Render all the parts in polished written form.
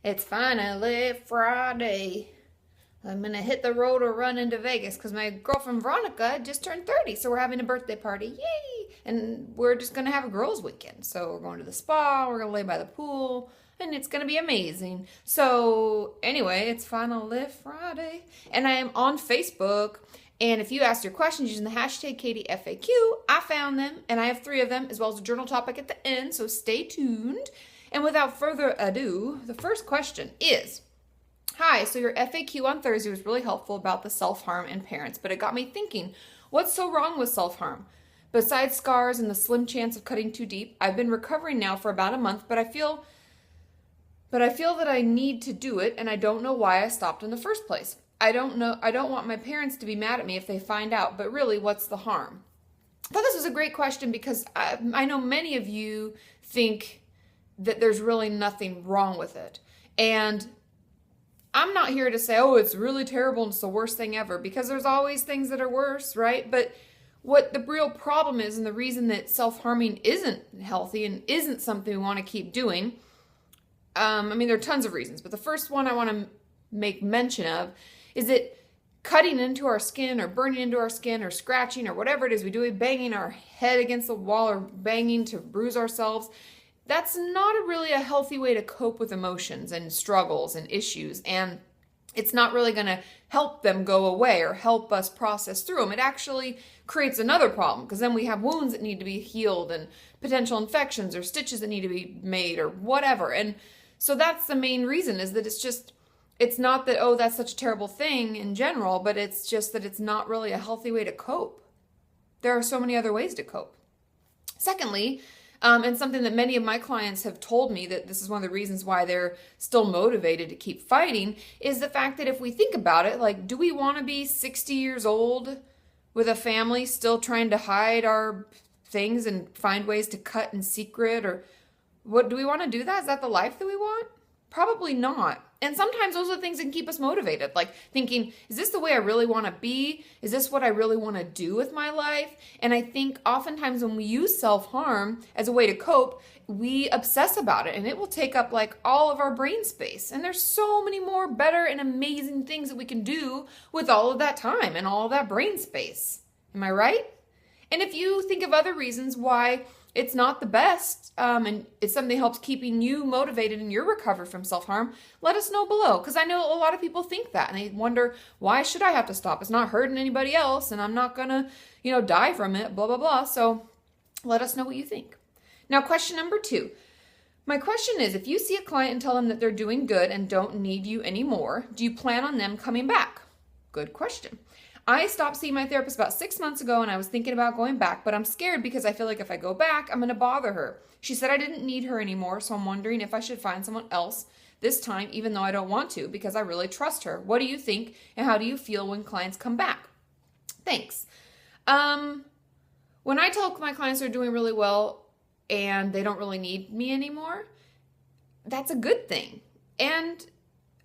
It's finally Friday. I'm gonna hit the road or run into Vegas because my girlfriend Veronica just turned 30, so we're having a birthday party. Yay! And we're just gonna have a girls' weekend. So we're going to the spa, we're gonna lay by the pool, and it's gonna be amazing. So anyway, it's finally Friday. And I am on Facebook. And if you asked your questions using the hashtag KatieFAQ, I found them, and I have 3 of them, as well as a journal topic at the end, so stay tuned. And without further ado, the first question is, hi, so your FAQ on Thursday was really helpful about the self-harm in parents, but it got me thinking, what's so wrong with self-harm? Besides scars and the slim chance of cutting too deep, I've been recovering now for about a month, but I feel that I need to do it, and I don't know why I stopped in the first place. I don't want my parents to be mad at me if they find out, but really, what's the harm? I thought this was a great question because I know many of you think that there's really nothing wrong with it. And I'm not here to say, oh, it's really terrible and it's the worst thing ever, because there's always things that are worse, right? But what the real problem is, and the reason that self-harming isn't healthy and isn't something we want to keep doing, there are tons of reasons, but the first one I want to make mention of is that cutting into our skin or burning into our skin or scratching or whatever it is we do, banging our head against the wall or banging to bruise ourselves, that's not really a healthy way to cope with emotions and struggles and issues. And it's not really going to help them go away or help us process through them. It actually creates another problem because then we have wounds that need to be healed and potential infections or stitches that need to be made or whatever. And so that's the main reason, is that it's not that, oh, that's such a terrible thing in general, but it's just that it's not really a healthy way to cope. There are so many other ways to cope. Secondly, and something that many of my clients have told me that this is one of the reasons why they're still motivated to keep fighting, is the fact that if we think about it, like, do we want to be 60 years old with a family still trying to hide our things and find ways to cut in secret? Or what do we want to do that? Is that the life that we want? Probably not. And sometimes those are the things that can keep us motivated, like thinking, is this the way I really want to be? Is this what I really want to do with my life? And I think oftentimes when we use self-harm as a way to cope, we obsess about it, and it will take up like all of our brain space. And there's so many more better and amazing things that we can do with all of that time and all of that brain space. Am I right? And if you think of other reasons why it's not the best, and it's something that helps keeping you motivated in your recovery from self-harm, let us know below, because I know a lot of people think that, and they wonder, why should I have to stop? It's not hurting anybody else, and I'm not gonna, die from it, blah, blah, blah. So let us know what you think. Now, question number 2. My question is, if you see a client and tell them that they're doing good and don't need you anymore, do you plan on them coming back? Good question. I stopped seeing my therapist about 6 months ago, and I was thinking about going back, but I'm scared because I feel like if I go back, I'm going to bother her. She said I didn't need her anymore, so I'm wondering if I should find someone else this time, even though I don't want to, because I really trust her. What do you think, and how do you feel when clients come back? Thanks. When I tell my clients they're doing really well and they don't really need me anymore, that's a good thing. And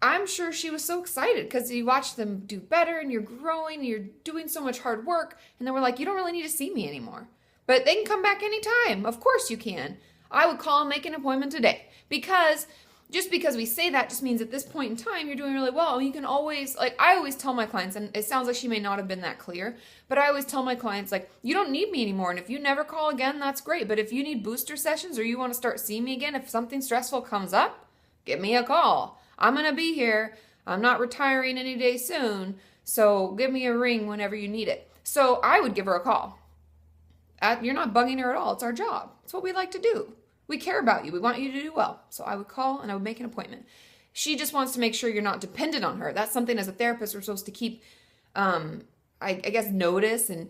I'm sure she was so excited because you watch them do better and you're growing and you're doing so much hard work. And then we're like, you don't really need to see me anymore. But they can come back anytime. Of course you can. I would call and make an appointment today, because just because we say that just means at this point in time you're doing really well. You can always, I always tell my clients, and it sounds like she may not have been that clear, but I always tell my clients, you don't need me anymore. And if you never call again, that's great. But if you need booster sessions or you want to start seeing me again, if something stressful comes up, give me a call. I'm going to be here. I'm not retiring any day soon. So give me a ring whenever you need it. So I would give her a call. You're not bugging her at all. It's our job. It's what we like to do. We care about you. We want you to do well. So I would call and I would make an appointment. She just wants to make sure you're not dependent on her. That's something as a therapist we're supposed to keep, I guess, notice and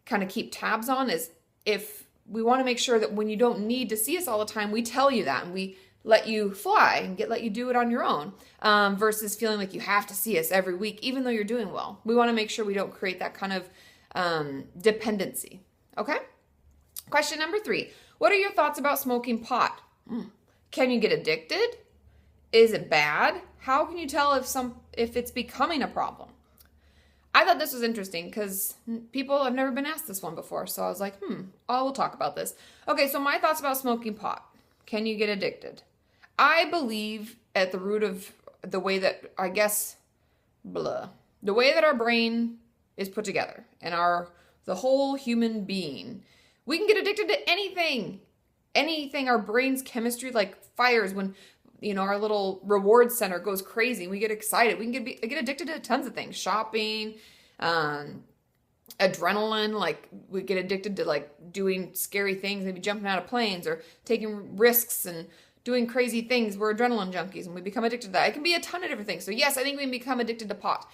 kind of keep tabs on, is if we want to make sure that when you don't need to see us all the time, we tell you that and we let you fly and let you do it on your own, versus feeling like you have to see us every week, even though you're doing well. We want to make sure we don't create that kind of dependency. Okay? Question number 3. What are your thoughts about smoking pot? Can you get addicted? Is it bad? How can you tell if it's becoming a problem? I thought this was interesting because people have never been asked this one before. So I was like, I will talk about this. Okay, so my thoughts about smoking pot. Can you get addicted? I believe at the root of the way that, I guess, the way that our brain is put together and the whole human being, we can get addicted to anything. Anything. Our brain's chemistry like fires when, our little reward center goes crazy. We get excited. We can get addicted to tons of things. Shopping, adrenaline, like we get addicted to like doing scary things, maybe jumping out of planes or taking risks and doing crazy things. We're adrenaline junkies and we become addicted to that. It can be a ton of different things. So yes, I think we can become addicted to pot.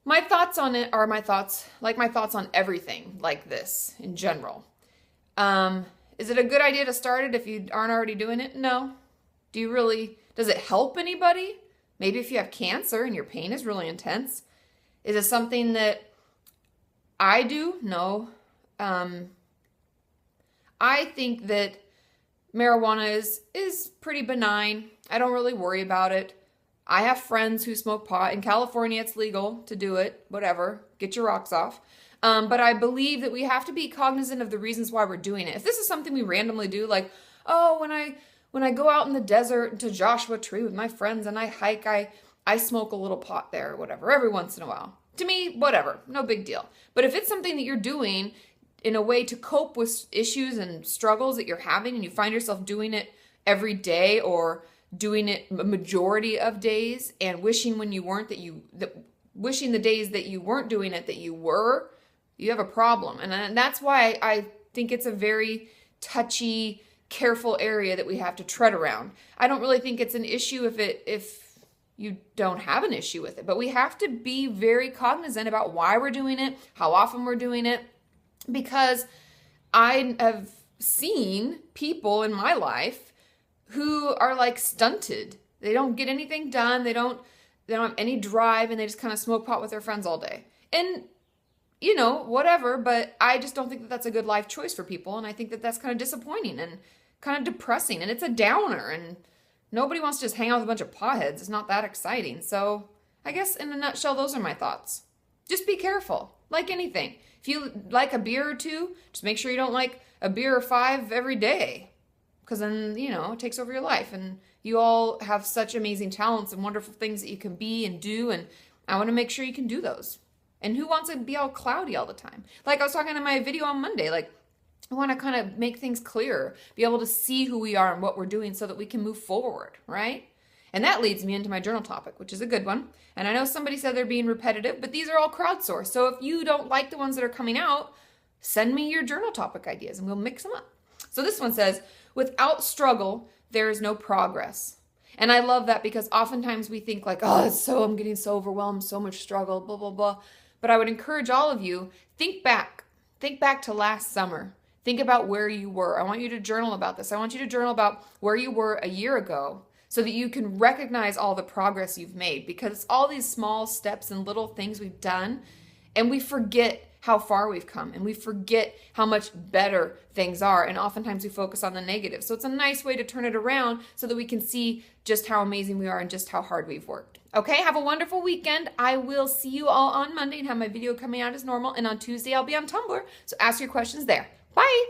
My thoughts on it are my thoughts on everything like this in general. Is it a good idea to start it if you aren't already doing it? No. Does it help anybody? Maybe if you have cancer and your pain is really intense. Is it something that I do? No. I think that marijuana is pretty benign. I don't really worry about it. I have friends who smoke pot. In California, it's legal to do it. Whatever. Get your rocks off. But I believe that we have to be cognizant of the reasons why we're doing it. If this is something we randomly do, like, oh, when I go out in the desert to Joshua Tree with my friends and I hike, I smoke a little pot there or whatever, every once in a while. To me, whatever, no big deal. But if it's something that you're doing in a way to cope with issues and struggles that you're having and you find yourself doing it every day or doing it a majority of days and wishing when you weren't wishing the days that you weren't doing it that you were, you have a problem. And that's why I think it's a very touchy, careful area that we have to tread around. I don't really think it's an issue if you don't have an issue with it, but we have to be very cognizant about why we're doing it, how often we're doing it, because I have seen people in my life who are like stunted. They don't get anything done. They don't have any drive and they just kind of smoke pot with their friends all day. And whatever, but I just don't think that that's a good life choice for people. And I think that that's kind of disappointing and kind of depressing and it's a downer and nobody wants to just hang out with a bunch of potheads. It's not that exciting. So I guess in a nutshell, those are my thoughts. Just be careful, like anything. If you like a beer or two, just make sure you don't like a beer or 5 every day because then, it takes over your life and you all have such amazing talents and wonderful things that you can be and do. And I want to make sure you can do those. And who wants to be all cloudy all the time? Like I was talking in my video on Monday, like I want to kind of make things clearer, be able to see who we are and what we're doing so that we can move forward, right? And that leads me into my journal topic, which is a good one. And I know somebody said they're being repetitive, but these are all crowdsourced. So if you don't like the ones that are coming out, send me your journal topic ideas and we'll mix them up. So this one says, without struggle, there is no progress. And I love that because oftentimes we think like, oh, I'm getting so overwhelmed, so much struggle, blah, blah, blah. But I would encourage all of you, think back to last summer. Think about where you were. I want you to journal about this. I want you to journal about where you were a year ago so that you can recognize all the progress you've made because it's all these small steps and little things we've done and we forget how far we've come and we forget how much better things are and oftentimes we focus on the negative. So it's a nice way to turn it around so that we can see just how amazing we are and just how hard we've worked. Okay, have a wonderful weekend. I will see you all on Monday and have my video coming out as normal and on Tuesday I'll be on Tumblr. So ask your questions there. Bye.